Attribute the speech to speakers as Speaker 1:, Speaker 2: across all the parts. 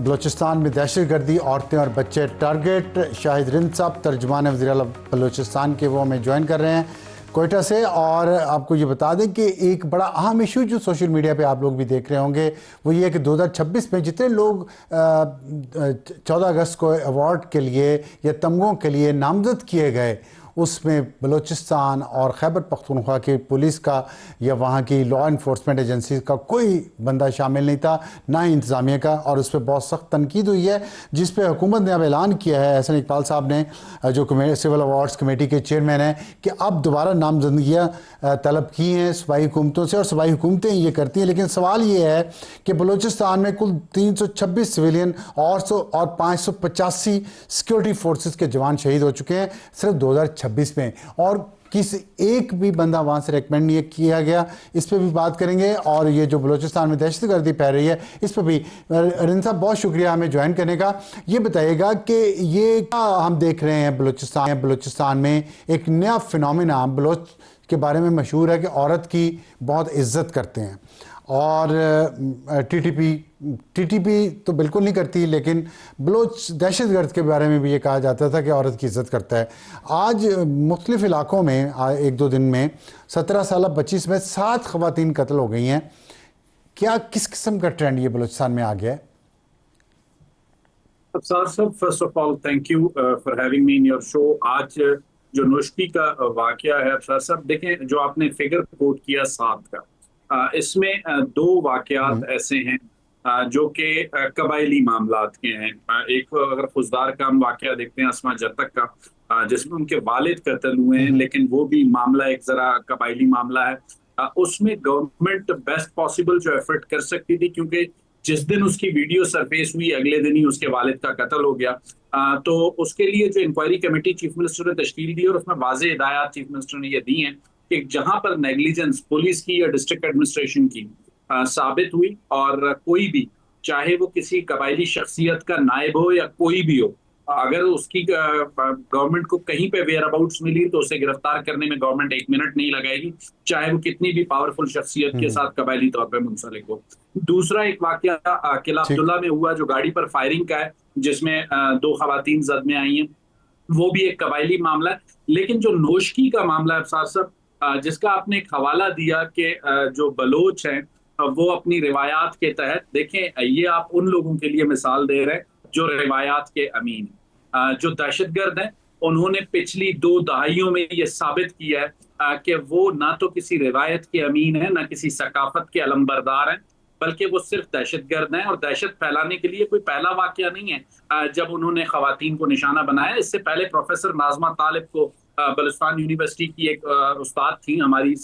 Speaker 1: बलूचिस्तान में दहशतगर्दी, औरतें और बच्चे टारगेट। शाहिद रिंद साहब तर्जुमान वज़ीर आला बलूचिस्तान के वो हमें ज्वाइन कर रहे हैं कोयटा से। और आपको ये बता दें कि एक बड़ा अहम इशू जो सोशल मीडिया पे आप लोग भी देख रहे होंगे वो ये है कि 2026 में जितने लोग 14 अगस्त को अवार्ड के लिए या तमगों के लिए नामजद किए गए उसमें बलूचिस्तान और खैबर पख्तूनख्वा की पुलिस का या वहाँ की लॉ इन्फोर्समेंट एजेंसी का कोई बंदा शामिल नहीं था, ना ही इंतज़ामिया का। और उस पर बहुत सख्त तनकीद हुई है, जिस पे हुकूमत ने अब ऐलान किया है, एहसन इकबाल साहब ने जो सिविल अवार्ड्स कमेटी के चेयरमैन हैं, कि अब दोबारा नामजदगियाँ तलब की हैं सूबाई हुकूमतों से और सूबाई हुकूमतें ये करती हैं। लेकिन सवाल ये है कि बलूचिस्तान में कुल 326 सिविलियन और 585 सिक्योरिटी फोर्सेस के जवान शहीद हो चुके हैं सिर्फ 2026 में, और किसी एक भी बंदा वहाँ से रिकमेंड नहीं किया गया। इस पर भी बात करेंगे। और ये जो बलूचिस्तान में दहशतगर्दी फैल रही है इस पर भी। रिंद साहब बहुत शुक्रिया हमें ज्वाइन करने का। ये बताइएगा कि ये क्या हम देख रहे हैं बलूचिस्तान में एक नया फिनोमेना बलोच के बारे में मशहूर है कि औरत की बहुत इज्जत करते हैं, और टीटीपी तो बिल्कुल नहीं करती, लेकिन बलोच दहशतगर्द के बारे में भी ये कहा जाता था कि औरत की इज्जत करता है। आज मुख्तलिफ इलाकों में एक दो दिन में 17 साल 25 में 7 ख़वातीन कत्ल हो गई हैं। क्या किस किस्म का ट्रेंड ये बलूचिस्तान में आ गया है?
Speaker 2: अफसार साहब, first of all thank you for having me in your show. आज जो नोशकी का वाकया है अफसार साहब, देखें जो आपने फिगर कोट किया 7 का, इसमें 2 वाकयात ऐसे हैं जो कि कबायली मामलात के हैं। एक अगर फौजदार का हम वाकया देखते हैं अस्मा जतक का, जिसमें उनके वालिद कत्ल हुए हैं, लेकिन वो भी मामला एक जरा कबायली मामला है। उसमें गवर्नमेंट बेस्ट पॉसिबल जो एफर्ट कर सकती थी, क्योंकि जिस दिन उसकी वीडियो सरफेस हुई अगले दिन ही उसके वालिद का कत्ल हो गया। तो उसके लिए जो इंक्वायरी कमेटी चीफ मिनिस्टर ने तश्कील दी और उसमें वाज़ेह हिदायत चीफ मिनिस्टर ने ये दी हैं कि जहां पर नेग्लिजेंस पुलिस की या डिस्ट्रिक्ट एडमिनिस्ट्रेशन की साबित हुई, और कोई भी चाहे वो किसी कबायली शख्सियत का नायब हो या कोई भी हो, अगर उसकी गवर्नमेंट को कहीं पे वेयर अबाउट्स मिली तो उसे गिरफ्तार करने में गवर्नमेंट 1 मिनट नहीं लगाएगी, चाहे वो कितनी भी पावरफुल शख्सियत के साथ कबायली तौर पे मुंसलिक हो। दूसरा एक वाकया किला अब्दुल्ला में हुआ जो गाड़ी पर फायरिंग का है, जिसमें 2 खवातीन जख्मी आई हैं, वो भी एक कबायली मामला है। लेकिन जो नोशकी का मामला है अफसार साहब, जिसका आपने एक हवाला दिया कि जो बलोच हैं वो अपनी रिवायात के तहत, देखें ये आप उन लोगों के लिए मिसाल दे रहे हैं जो रिवायात के अमीन हैं। जो दहशतगर्द हैं उन्होंने पिछली 2 दहाइयों में ये साबित किया है कि वो ना तो किसी रिवायत के अमीन है, ना किसी सकाफत के अलमबरदार हैं, बल्कि वो सिर्फ दहशतगर्द हैं। और दहशत फैलाने के लिए कोई पहला वाकया नहीं है जब उन्होंने खवातीन को निशाना बनाया। इससे पहले प्रोफेसर नाजमा तालिब को, बलूचिस्तान यूनिवर्सिटी की एक उस्ताद थी हमारी,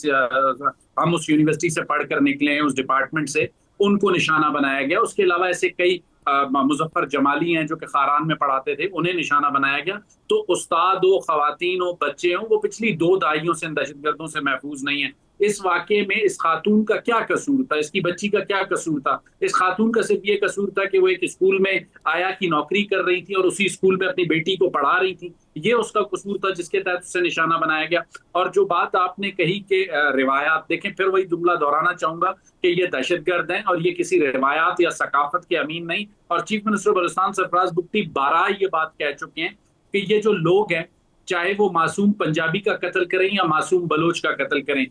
Speaker 2: हम उस यूनिवर्सिटी से पढ़कर निकले हैं, उस डिपार्टमेंट से, उनको निशाना बनाया गया। उसके अलावा ऐसे कई मुजफ्फर जमाली हैं जो कि खारान में पढ़ाते थे, उन्हें निशाना बनाया गया। तो उस्ताद हो, खवातीन हो, बच्चे हो, वो पिछली 2 दहाइयों से दहशतगर्दों से महफूज नहीं है। इस वाकये में इस खातून का क्या कसूर था, इसकी बच्ची का क्या कसूर था? इस खातून का सिर्फ ये कसूर था कि वो एक स्कूल में आया की नौकरी कर रही थी और उसी स्कूल में अपनी बेटी को पढ़ा रही थी। ये उसका कसूर था जिसके तहत उससे निशाना बनाया गया। और जो बात आपने कही कि रिवायात, देखें फिर वही जुमला दोहराना चाहूंगा कि ये दहशतगर्द हैं और ये किसी रिवायात या सकाफत के अमीन नहीं। और चीफ मिनिस्टर बलूचिस्तान सरफराज बुगटी 12 ये बात कह चुके हैं कि ये जो लोग हैं, चाहे वो मासूम पंजाबी का कत्ल करें या मासूम बलोच का कत्ल करें,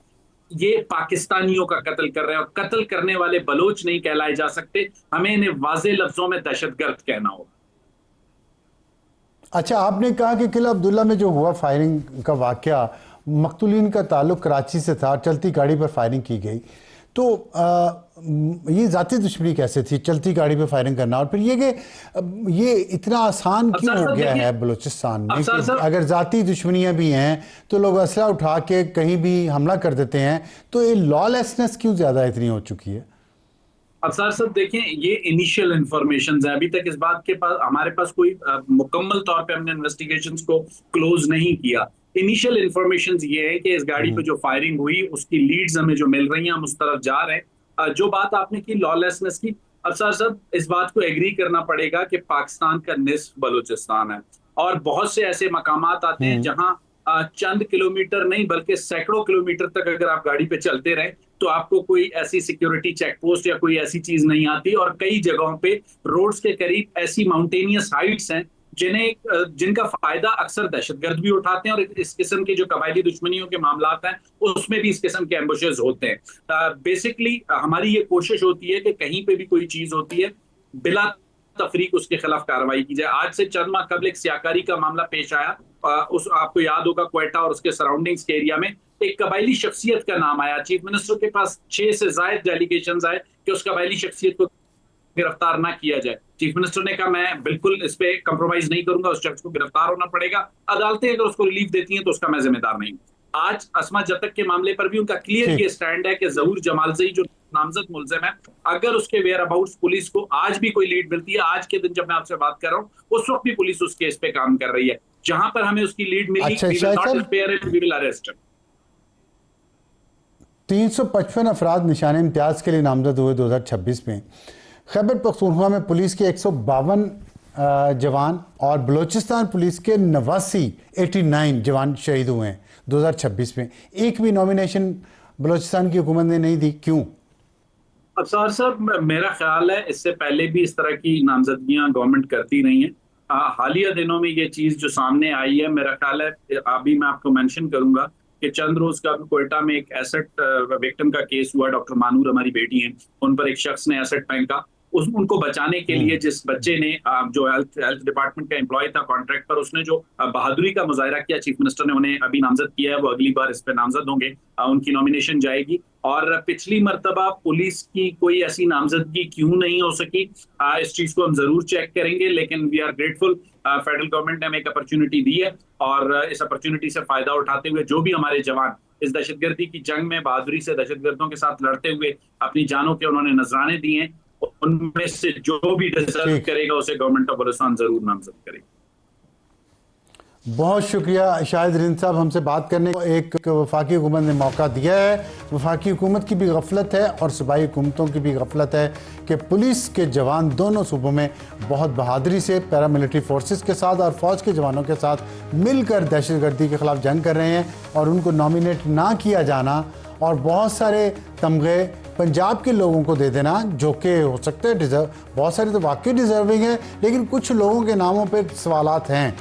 Speaker 2: ये पाकिस्तानियों का कत्ल कर रहे हैं, और कत्ल करने वाले बलोच नहीं कहलाए जा सकते। हमें इन्हें वाज़ेह लफ्जों में दहशतगर्द कहना होगा।
Speaker 1: अच्छा, आपने कहा कि किला अब्दुल्ला में जो हुआ फायरिंग का वाकया, मकतूलीन का ताल्लुक कराची से था, चलती गाड़ी पर फायरिंग की गई, तो ये ज़ाती दुश्मनी कैसे थी चलती गाड़ी पे फायरिंग करना? और फिर ये कि ये इतना आसान क्यों हो गया है बलूचिस्तान में कि अगर ज़ाती दुश्मनियाँ भी हैं तो लोग असला उठा के कहीं भी हमला कर देते हैं, तो ये लॉलेसनेस क्यों ज़्यादा इतनी हो चुकी है?
Speaker 2: अफसार साहब देखें, ये इनिशियल इंफॉर्मेशन है, अभी तक इस बात के पास हमारे पास कोई मुकम्मल तौर पे हमने इन्वेस्टिगेशंस को क्लोज नहीं किया। इनिशियल इंफॉर्मेशन ये है कि इस गाड़ी पे जो फायरिंग हुई उसकी लीड्स हमें जो मिल रही हैं, हम उस तरफ जा रहे हैं। जो बात आपने की लॉलेसनेस की, अफसार साहब इस बात को एग्री करना पड़ेगा कि पाकिस्तान का निस्फ बलूचिस्तान है, और बहुत से ऐसे मकामात आते हैं जहां चंद किलोमीटर नहीं बल्कि सैकड़ों किलोमीटर तक अगर आप गाड़ी पे चलते रहे तो आपको कोई ऐसी सिक्योरिटी चेक पोस्ट या कोई ऐसी चीज नहीं आती। और कई जगहों पे रोड्स के करीब ऐसी माउंटेनियस हाइट्स हैं जिनका फायदा अक्सर दहशतगर्द भी उठाते हैं, और इस किस्म के जो कबायली दुश्मनियों के मामलात हैं उसमें भी इस किस्म के एम्बुशेस होते हैं। बेसिकली हमारी ये कोशिश होती है कि कहीं पे भी कोई चीज होती है बिला तफरीक उसके खिलाफ कार्रवाई की जाए। आज से चंद माह कबल एक सियाकारी का मामला पेश आया, उस आपको याद होगा क्वेटा और उसके सराउंडिंग्स के एरिया में एक कबायली शख्सियत का नाम आया। चीफ मिनिस्टर के पास 6 से ज्यादा डेलीगेशंस आए कि उस कबायली शख्सियत को गिरफ्तार ना किया जाए। चीफ मिनिस्टर ने कहा मैं बिल्कुल इस पे कंप्रोमाइज नहीं करूंगा, उस शख्स को गिरफ्तार होना पड़ेगा, अदालतें अगर उसको रिलीफ देती हैं तो उसका मैं जिम्मेदार नहीं। आज अस्मा जतक के मामले पर भी उनका क्लियर ये स्टैंड है कि जहूर जमालजई जो नामजद मुलजिम है, अगर उसके वेयर अबाउट्स पुलिस को आज भी कोई लीड मिलती है, आज के दिन जब मैं आपसे बात कर रहा हूं उस वक्त भी पुलिस उस केस पे काम कर रही है। जहां पर हमें उसकी लीड मिली,
Speaker 1: अच्छा,
Speaker 2: we will not spare it, we will arrest him।
Speaker 1: 355 अफराद निशान इम्तियाज के लिए नामजद हुए 2026 में। खैबर पख्तूनख्वा में पुलिस के 152 जवान और बलूचिस्तान पुलिस के 89 जवान शहीद हुए हैं 2026 में। एक भी नॉमिनेशन बलूचिस्तान की हुकूमत ने नहीं दी, क्यों?
Speaker 2: अफसार साहब, मेरा ख्याल है इससे पहले भी इस तरह की नामजदगियां गवर्नमेंट करती रही हैं। हालिया दिनों में ये चीज जो सामने आई है, मेरा ख्याल है अभी मैं आपको मेंशन करूंगा कि चंद रोज का कोयटा में एक एसेट विक्टिम का केस हुआ। डॉक्टर मानूर हमारी बेटी हैं, उन पर एक शख्स ने एसेट फेंका। उनको बचाने के लिए जिस बच्चे ने जो हेल्थ डिपार्टमेंट का एम्प्लॉय था कॉन्ट्रैक्ट पर, उसने जो बहादुरी का मुजाहरा किया, चीफ मिनिस्टर ने उन्हें अभी नामजद किया है, वो अगली बार इस पे नामजद होंगे, उनकी नॉमिनेशन जाएगी। और पिछली मर्तबा पुलिस की कोई ऐसी नामजदगी क्यों नहीं हो सकी, इस चीज को हम जरूर चेक करेंगे। लेकिन we are grateful, federal government ने हमें एक अपॉर्चुनिटी दी है और इस अपॉर्चुनिटी से फायदा उठाते हुए जो भी हमारे जवान इस दहशतगर्दी की जंग में बहादुरी से दहशतगर्दों के साथ लड़ते हुए अपनी जानों के उन्होंने नजराने दिए हैं, उनमें से जो भी डिजर्व करेगा उसे गवर्नमेंट ऑफ बलूचिस्तान जरूर नामजद करेगी।
Speaker 1: बहुत शुक्रिया शाहिद रिंद साहब, हमसे बात करने को एक वफाकी हुकूमत ने मौका दिया है। वफाकी हुकूमत की भी गफलत है और सूबाई हुकूमतों की भी गफलत है कि पुलिस के जवान दोनों सूबों में बहुत बहादुरी से पैरामिलिट्री फोर्सेस के साथ और फ़ौज के जवानों के साथ मिलकर दहशतगर्दी के ख़िलाफ़ जंग कर रहे हैं, और उनको नॉमिनेट ना किया जाना और बहुत सारे तमगे पंजाब के लोगों को दे देना, जो कि हो सकते हैं डिज़र्व, बहुत सारे तो वाकई डिज़र्विंग है, लेकिन कुछ लोगों के नामों पर सवालात हैं,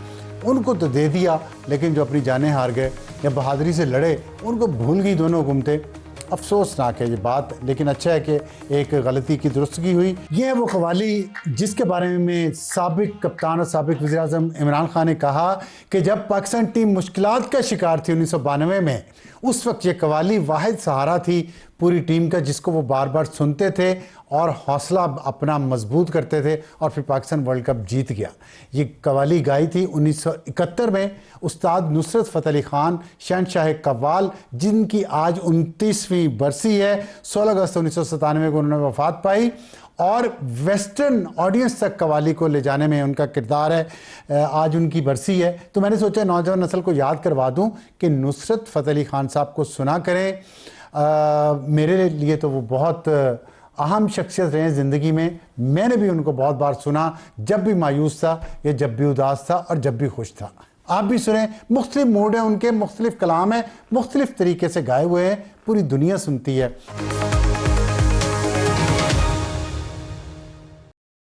Speaker 1: उनको तो दे दिया, लेकिन जो अपनी जानें हार गए या बहादुरी से लड़े उनको भूल गई दोनों हुकूमतें। अफसोसनाक है ये बात, लेकिन अच्छा है कि एक गलती की दुरुस्तगी हुई। ये है वो कवाली जिसके बारे में साबिक कप्तान और साबिक वज़ीर-ए-आज़म इमरान खान ने कहा कि जब पाकिस्तान टीम मुश्किलात का शिकार थी 1992 में, उस वक्त ये कवाली वाहिद सहारा थी पूरी टीम का, जिसको वो बार बार सुनते थे और हौसला अपना मजबूत करते थे, और फिर पाकिस्तान वर्ल्ड कप जीत गया। ये कवाली गाई थी 1971 में उस्ताद नुसरत फ़तेह अली ख़ान शहनशाह कव्वाल, जिनकी आज 29वीं बरसी है। 16 अगस्त 1997 को उन्होंने वफ़ात पाई, और वेस्टर्न ऑडियंस तक कवाली को ले जाने में उनका किरदार है। आज उनकी बरसी है, तो मैंने सोचा नौजवान नस्ल को याद करवा दूं कि नुसरत फ़तेह अली ख़ान साहब को सुना करें। मेरे लिए तो वो बहुत अहम शख्सियत रहे हैं ज़िंदगी में। मैंने भी उनको बहुत बार सुना, जब भी मायूस था या जब भी उदास था और जब भी खुश था। आप भी सुने, मुख्तलिफ मूड है उनके, मुख्तलिफ कलाम है, मुख्तलिफ तरीके से गाए हुए हैं, पूरी दुनिया सुनती है।